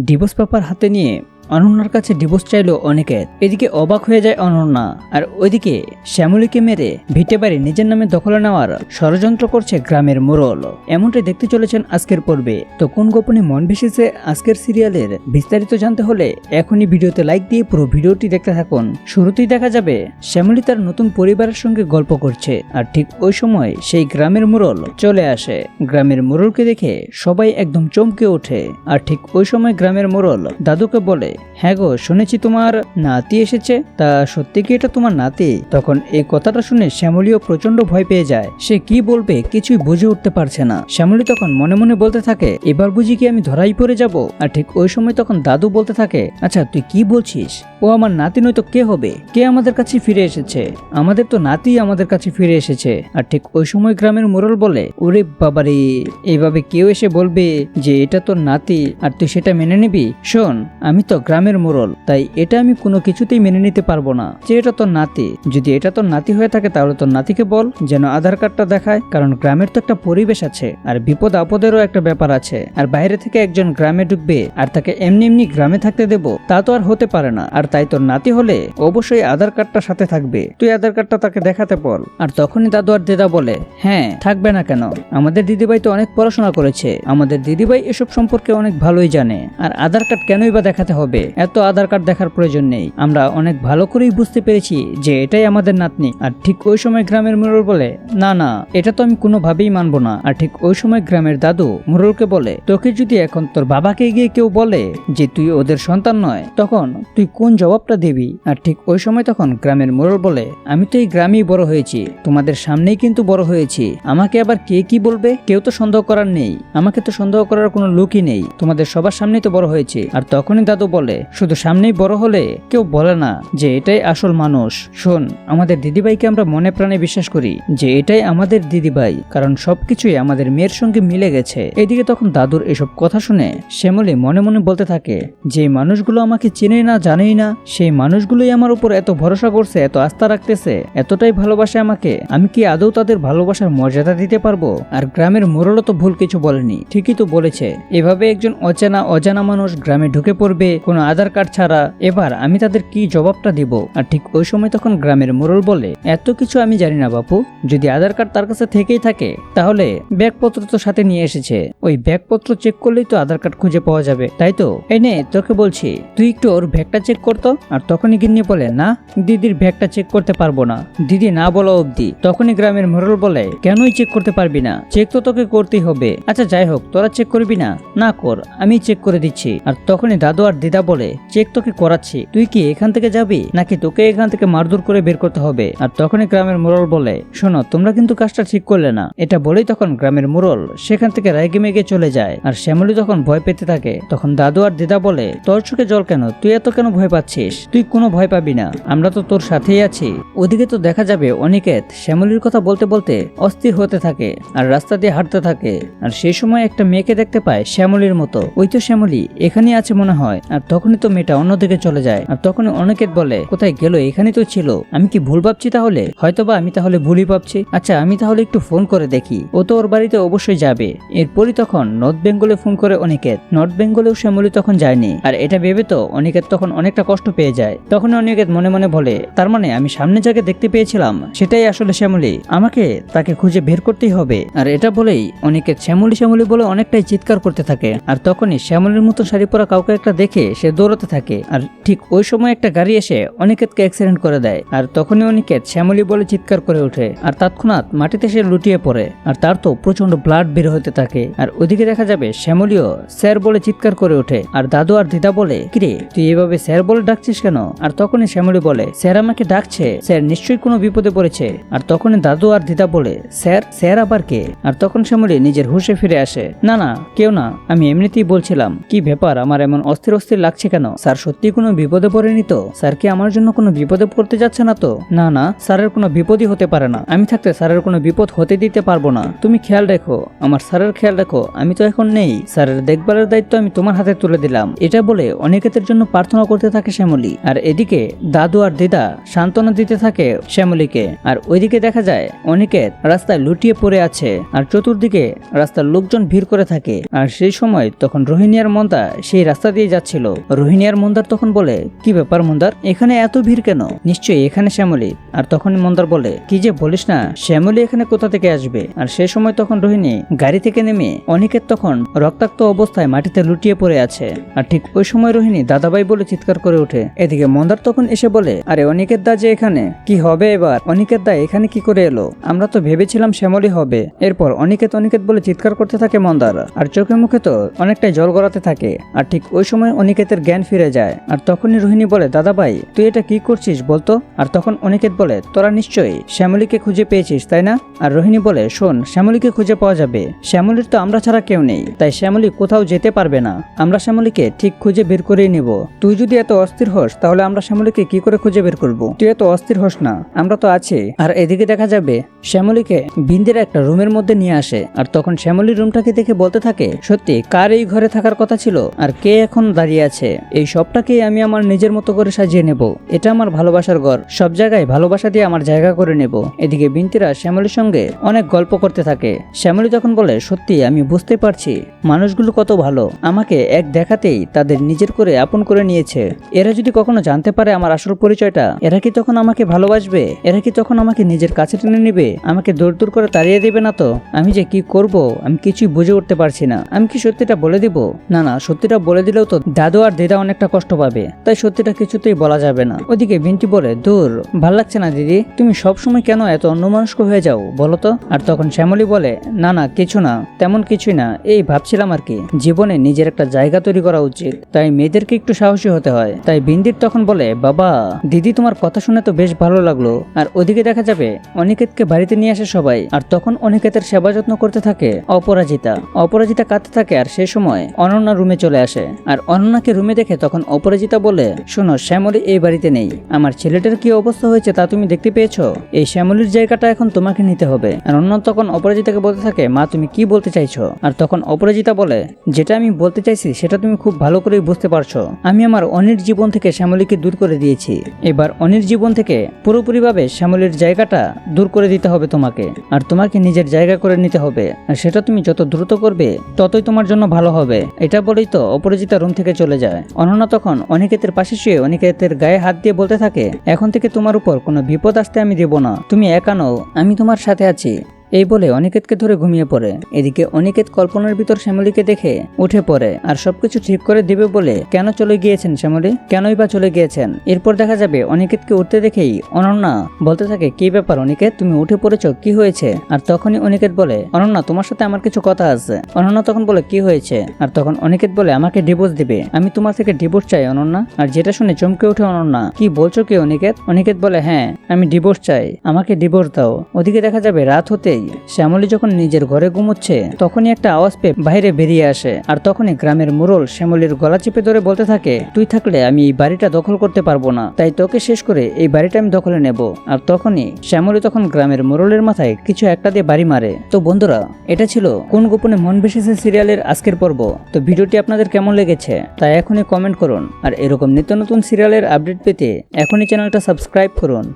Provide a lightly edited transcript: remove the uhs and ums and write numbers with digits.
Divorce paper হাতে নিয়ে অনন্যার কাছে ডিভোর্স চাইলো অনিকেত। এদিকে অবাক হয়ে যায় অনন্যা, আর ওইদিকে শ্যামলীকে মেরে ভিটে বাড়ি নিজের নামে দখলে নেওয়ার ষড়যন্ত্র করছে গ্রামের মোড়ল। এমনটাই দেখতে চলেছেন আজকের পর্বে। তো কোন গোপনে মন ভেসেছে আজকের সিরিয়ালের বিস্তারিত জানতে হলে এখনই ভিডিওতে লাইক দিয়ে পুরো ভিডিওটি দেখতে থাকুন। শুরুতেই দেখা যাবে শ্যামলী তার নতুন পরিবারের সঙ্গে গল্প করছে, আর ঠিক ওই সময় সেই গ্রামের মোড়ল চলে আসে। গ্রামের মোড়লকে দেখে সবাই একদম চমকে ওঠে, আর ঠিক ওই সময় গ্রামের মোড়ল দাদুকে বলে, হ্যাঁ গো, শুনেছি তোমার নাতি এসেছে, তা সত্যি কি এটা তোমার নাতি? তখন এই কথাটা শুনে শ্যামলীও প্রচন্ড ভয় পেয়ে যায়। সে কি বলবে কিছুই বুঝে উঠতে পারছে না। শ্যামলী তখন মনে মনে বলতে থাকে, এবার বুঝি কি আমি ধরাই পড়ে যাব? আর ঠিক ওই সময় তখন দাদু বলতে থাকে, আচ্ছা তুই কি বলছিস? ও আমার নাতি নয়তো কে হবে? কে আমাদের কাছে ফিরে এসেছে? আমাদের তো নাতি আমাদের কাছে ফিরে এসেছে। আর ঠিক ওই সময় গ্রামের মোড়ল বলে, ওরে বাবারে, এইভাবে কেউ এসে বলবে যে এটা তোর নাতি আর তুই সেটা মেনে নিবি? শোন, আমি তো গ্রামের মোড়ল, তাই এটা আমি কোনো কিছুতেই মেনে নিতে পারবো না যে এটা তোর নাতি। যদি এটা তোর নাতি হয়ে থাকে তাহলে তোর নাতিকে বল যেন আধার কার্ডটা দেখায়, কারণ গ্রামের তো একটা পরিবেশ আছে, আর বিপদ আপদেরও একটা ব্যাপার আছে। আর বাইরে থেকে একজন গ্রামে ঢুকবে আর তাকে এমনি এমনি গ্রামে থাকতে দেব, তা তো আর হতে পারে না। আর তাই তোর নাতি হলে অবশ্যই আধার কার্ডটা সাথে থাকবে, তুই আধার কার্ডটা তাকে দেখাতে বল। আর তখনই দাদু আর দিদা বলে, হ্যাঁ থাকবে না কেন, আমাদের দিদিভাই তো অনেক পড়াশোনা করেছে, আমাদের দিদিভাই এসব সম্পর্কে অনেক ভালোই জানে, আর আধার কার্ড কেনই বা দেখাতে হবে? এত আধার কার্ড দেখার প্রয়োজন নেই, আমরা অনেক ভালো করেই বুঝতে পেরেছি যে এটাই আমাদের নাতনি। আর ঠিক ওই সময় গ্রামের মোড়ল বলে, না না, এটা তো আমি কোনোভাবেই মানবো না। আর ঠিক ওই সময় গ্রামের দাদু মোড়লকে বলে, তোকে যদি এখন তোর বাবাকে গিয়ে কেউ বলে যে তুই ওদের সন্তান নয়, তখন তুই কোন জবাবটা দিবি? আর ঠিক ওই সময় তখন গ্রামের মোড়ল বলে, আমি তো এই গ্রামেই বড় হয়েছি, তোমাদের সামনেই কিন্তু বড় হয়েছি, আমাকে আবার কে কি বলবে কেউ তো সন্দেহ করার নেই, আমাকে তো সন্দেহ করার কোনো লোকই নেই, তোমাদের সবার সামনেই তো বড় হয়েছি। আর তখনই দাদু বলে, শুধু সামনেই বড় হলে কেউ বলে না যে এটাই আসল মানুষ। শোন, আমাদের দিদিভাইকে আমরা মনে প্রাণে বিশ্বাস করি যে এটাই আমাদের দিদিভাই, কারণ সবকিছুই আমাদের মেয়ের সঙ্গে মিলে গেছে। এদিকে তখন দাদুর এসব কথা শুনে শ্যামলী মনে মনে বলতে থাকে, যে মানুষগুলো আমাকে চেনে না জানেই না, সেই মানুষগুলোই আমার উপর এত ভরসা করছে, এত আস্থা রাখতেছে, এতটাই ভালোবাসে আমাকে, আমি কি আদৌ তাদের ভালোবাসার মর্যাদা দিতে পারবো? আর গ্রামের মোড়লও তো ভুল কিছু বলেনি, ঠিকই তো বলেছে। এভাবে একজন অজানা মানুষ গ্রামে ঢুকে পড়বে কোনো আধার কার্ড ছাড়া, এবার আমি তাদের কি জবাবটা দিব? আর ঠিক ওই সময় তখন গ্রামের মোড়ল বলে, এত কিছু আমি জানি না বাপু, যদি আধার কার্ড তার কাছে থেকেই থাকে তাহলে ব্যাগপত্র তো সাথে নিয়ে এসেছে, ওই ব্যাগপত্র চেক করলেই তো আধার কার্ড খুঁজে পাওয়া যাবে, তাই তো? এই নে, তোকে বলছি তুই একটু ওর ব্যাগটা চেক করতো। আর তখনই গিন্নি বলে, না, দিদির ব্যাগটা চেক করতে পারবো না, দিদি না বলা অবধি। তখনই গ্রামের মোড়ল বলে, কেনই চেক করতে পারবি না? চেক তো তোকে করতেই হবে। আচ্ছা যাই হোক, তোরা চেক করবি না? না কর, আমি চেক করে দিচ্ছি। আর তখনই দাদু আর দিদা বলে, চেক তোকে করাচ্ছি, তুই কি এখান থেকে যাবি নাকি তোকে এখান থেকে মারধর করে বের করতে হবে? আর তখনই গ্রামের মোড়ল বলে, শোনো, তোমরা কিন্তু কাজটা ঠিক করলে না। এটা বলেই তখন গ্রামের মোড়ল সেখান থেকে রাগে মেগে চলে যায়। আর শ্যামলী তখন ভয় পেতে থাকে। তখন দাদু আর দিদা বলে, তোর চোখে জল কেন? তুই এত কেন ভয় পাচ্ছিস? তুই কোনো ভয় পাবি না, আমরা তো তোর সাথেই আছি। ওদিকে তো দেখা যাবে অনিকেত শ্যামলীর কথা বলতে বলতে অস্থির হতে থাকে আর রাস্তা দিয়ে হাঁটতে থাকে। আর সেই সময় একটা মেয়েকে দেখতে পায় শ্যামলীর মতো, ওই তো শ্যামলী, এখানেই আছে মনে হয়। আর তখনই তো মেয়েটা অন্যদিকে চলে যায়। আর তখনই অনিকেত বলে, কোথায় গেল? এখানেই তো ছিল, আমি কি ভুল ভাবছি? তাহলে হয়তোবা আমি তাহলে ভুলই ভাবছি। আচ্ছা আমি তাহলে একটু ফোন করে দেখি, ও তো ওর বাড়িতে অবশ্যই যাবে। এরপরই তখন নর্থ বেঙ্গলে ফোন করে অনিকেত। নর্থ বেঙ্গলেও শ্যামলী তখন যায়নি। আর এটা ভেবে তো অনিকেত তখন অনেকটা কষ্ট পেয়ে যায়। তখন অনিকেত মনে মনে বলে, তার মানে আমি সামনে যাকে দেখতে পেয়েছিলাম সেটাই আসলে শ্যামলী, আমাকে তাকে খুঁজে বের করতেই হবে। আর এটা বলেই অনিকেত শ্যামলী শ্যামলী বলে অনেকটাই চিৎকার করতে থাকে। আর তখনই শ্যামলীর মতো শাড়ি পরা কাউকে একটা দেখে সে দৌড়াতে থাকে। আর ঠিক ওই সময় একটা গাড়ি এসে অনিকেতকে অ্যাক্সিডেন্ট করে দেয়। আর তখনই অনিকেত শ্যামলী বলে চিৎকার করে ওঠে। আর তৎক্ষণাৎ মাটিতে সে লুটিয়ে পড়ে। আর তার তো প্রচন্ড ব্লাড বের হতে থাকে। আর ওইদিকে দেখা যাবে শ্যামলীও স্যার বলে চিৎকার করে ওঠে। আর দাদু আর দিদা বলে, কিরে তুই এভাবে স্যার বলে ডাকছিস কেন? আর তখনই শ্যামলী বলে, স্যার আমাকে ডাকছে, স্যার নিশ্চয়ই কোনো বিপদে পড়েছে। আর তখনই দাদু আর দিদা বলে, স্যার? স্যার আবার কে? আর তখন শ্যামলী নিজের হুঁশে ফিরে আসে, না না, কেউ না, আমি এমনিতেই বলছিলাম। কি ব্যাপার, আমার এমন অস্থির অস্থির লাগছে কেন? স্যার সত্যি কোনো বিপদে পড়েনি তো? স্যার কি আমার জন্য কোনো বিপদে পড়তে যাচ্ছে না তো? না না, স্যারের কোনো বিপদই হতে পারে না। আমি থাকতে স্যারের কোনো বিপদ হতে দিতে পারবো না। তুমি খেয়াল রেখো, আমার স্যারের খেয়াল রেখো। আমি তো এখন নেই, স্যারের দেখভালের দায়িত্ব আমি তোমার হাতে তুলে দিলাম। এটা বলে অনিকেতের জন্য প্রার্থনা করতে থাকে শ্যামলী। আর এদিকে দাদু আর দিদা সান্ত্বনা দিতে থাকে শ্যামলীকে। আর ওইদিকে দেখা যায় অনিকেত রাস্তায় লুটিয়ে পড়ে আছে আর চতুর্দিকে রাস্তার লোকজন ভিড় করে থাকে। আর সেই সময় তখন রোহিণী আর মন্দার সেই রাস্তা দিয়ে যাচ্ছিল। রোহিণী আর মন্দার তখন বলে, কি ব্যাপার মন্দার, এখানে এত ভিড় কেন? নিশ্চয়ই এখানে শ্যামলী। আর তখন মন্দার বলে, কি যে বলিস না, শ্যামলী এখানে কোথা থেকে আসবে? আর সেই সময় তখন রোহিণী গাড়ি থেকে নেমে অনিকেত তখন রক্তাক্ত অবস্থায় মাটিতে লুটিয়ে পড়ে আছে। আর ঠিক ওই সময় রোহিণী দাদাভাই বলে চিৎকার করে ওঠে। এদিকে মন্দার তখন এসে বলে, আরে অনিকেত দা যে এখানে, কি হবে এবার? অনিকেত দা এখানে কি করে এলো? আমরা তো ভেবেছিলাম শ্যামলী হবে। এরপর অনিকেত অনিকেত বলে চিৎকার করতে থাকে মন্দার। আর চোখে মুখে তো অনেকটাই জল গড়াতে থাকে। আর ঠিক ওই সময় অনিকেতের জ্ঞান ফিরে যায়। আর তখনই রোহিণী বলে, দাদাভাই তুই এটা কি করছিস বলতো? আর তখন অনিকেত বলে, তোরা নিশ্চয়ই শ্যামলীকে খুঁজে পেয়েছিস তাই না? আর রোহিণী বলে, শোন, শ্যামলীকে খুঁজে পাওয়া যাবে। শ্যামলীর তো আমরা ছাড়া কেউ নেই, তাই শ্যামলী কোথাও যেতে পারবে না। আমরা শ্যামলীকে ঠিক খুঁজে বের করেই নিব। তুই যদি এত অস্থির হোস তাহলে আমরা শ্যামলীকে কি করে খুঁজে বের করব? তুই এত অস্থির হোস না, আমরা তো আছি। আর এদিকে দেখা যাবে শ্যামলীকে বিন্দির একটা রুমের মধ্যে নিয়ে আসে। আর তখন শ্যামলীর রুমটাকে দেখে বলতে থাকে, সত্যি কার এই ঘরে থাকার কথা ছিল আর কে এখন দাঁড়িয়ে আছে? এই সবটাকে আমি আমার নিজের মতো করে সাজিয়ে নেব। এটা আমার ভালোবাসার ঘর, সব জায়গায় ভালোবাসা দিয়ে আমার জায়গা করে নেব। এদিকে বিন্তিরা শ্যামলীর সঙ্গে অনেক গল্প করতে থাকে। শ্যামলী তখন বলে, সত্যি আমি বুঝতে পারছি মানুষগুলো কত ভালো, আমাকে এক দেখাতেই তাদের নিজের করে আপন করে নিয়েছে। এরা যদি কখনো জানতে পারে আমার আসল পরিচয়টা, এরা কি তখন আমাকে ভালোবাসবে? এরা কি তখন আমাকে নিজের কাছে টেনে নিবে? আমাকে দূর দূর করে তাড়িয়ে দিবে না তো? আমি যে কি করব আমি কিছুই বুঝে উঠতে পারছি না। আমি কি সত্যিটা বলে দিব? না না, সত্যিটা বলে দিলেও তো দাদু আর দিদা অনেকটা কষ্ট পাবে, তাই সত্যিটা কিছুতেই বলা যাবে না। ওদিকে বিন্তি বলে, দূর, ভাল লাগছে না দিদি, তুমি সবসময় কেন এত অন্যমনস্ক হয়ে যাও বলো তো? আর তখন শ্যামলী বলে, না না কিছু না, তেমন কিছুই না, এই ভাবছিলাম আর কি, জীবনে নিজের একটা জায়গা তৈরি করা উচিত, তাই মেয়েদেরকে একটু সাহসী হতে হয়। তাই বিন্দির তখন বলে, বাবা দিদি তোমার কথা শুনে তো বেশ ভালো লাগলো। আর ওদিকে দেখা যাবে অনিকেতকে বাড়িতে নিয়ে আসে সবাই। আর তখন অনিকেতের সেবা যত্ন করতে থাকে অপরাজিতা। অপরাজিতা কাঁদতে থাকে। আর সেই সময় অনন্যা রুমে চলে আসে। আর অনন্যাকে রুমে দেখে তখন অপরাজিতা বলে, শোনো, শ্যামলী এই বাড়িতে নেই, আমার ছেলেটার কি অবস্থা হয়েছে তা তুমি দেখতে পেয়েছো? এই শ্যামলীর জায়গাটা এখন তোমাকে নিতে হবে। আর অনন্যা তখন অপরাজিতাকে বলতে থাকে, মা তুমি কি বলতে চাইছো? আর তখন অপরাজিতা বলে, যেটা আমি বলতে চাইছি সেটা তুমি খুব ভালো করেই বুঝতে পারছো। আমি আমার অনির জীবন থেকে শ্যামলীকে দূর করে দিয়েছি। এবার অনির জীবন থেকে পুরোপুরিভাবে শ্যামলীর জায়গাটা দূর করে দিতে হবে তোমাকে। আর তোমাকে নিজের জায়গা করে নিতে হবে। আর সেটা তুমি যত দ্রুত করবে ততই তোমার জন্য ভালো হবে। এটা বলেই তো অপরাজিতা রুম থেকে চলে যায়। অনন্যা তখন অনিকেতের পাশে শুয়ে অনিকেতের গায়ে হাত দিয়ে বলতে থাকে, এখন থেকে তোমার উপর কোনো বিপদ আসতে আমি দেব না, তুমি একা নও, আমি তোমার সাথে আছি। এই বলে অনিকেতকে ধরে ঘুমিয়ে পড়ে। এদিকে অনিকেত কল্পনার ভিতর শ্যামলীকে দেখে উঠে পড়ে। আর সবকিছু ঠিক করে দিবে বলে কেন চলে গিয়েছেন শ্যামলী, কেনই বা চলে গিয়েছেন? এরপর দেখা যাবে অনিকেতকে উঠতে দেখেই অনন্যা বলতে থাকে, কি ব্যাপার অনিকেত, তুমি উঠে পড়েছো, কি হয়েছে? আর তখনই অনিকেত বলে, অনন্যা তোমার সাথে আমার কিছু কথা আছে। অনন্যা তখন বলে, কি হয়েছে? আর তখন অনিকেত বলে, আমাকে ডিভোর্স দিবে, আমি তোমার থেকে ডিভোর্স চাই অনন্যা। আর যেটা শুনে চমকে ওঠে অনন্যা, কি বলছো কি অনিকেত? অনিকেত বলে, হ্যাঁ আমি ডিভোর্স চাই, আমাকে ডিভোর্স দাও। ওদিকে দেখা যাবে রাত হতেই শ্যামলী যখন নিজের ঘরে ঘুমোচ্ছে তখনই একটা আওয়াজ পেয়ে বাইরে বেরিয়ে আসে। আর তখনই গ্রামের মোড়ল শ্যামলীর গলা চেপে ধরে বলতে থাকে, তুই থাকলে আমি এই বাড়িটা দখল করতে পারবো না, তাই তোকে শেষ করে এই বাড়িটা আমি দখলে নেব। আর তখনই শ্যামলী তখন গ্রামের মোড়লের মাথায় কিছু একটা দিয়ে বাড়ি মারে। তো বন্ধুরা, এটা ছিল কোন গোপনে মন বেসেছে সিরিয়ালের আজকের পর্ব। তো ভিডিওটি আপনাদের কেমন লেগেছে তাই এখনই কমেন্ট করুন। আর এরকম নিত্য নতুন সিরিয়ালের আপডেট পেতে এখনই চ্যানেলটা সাবস্ক্রাইব করুন।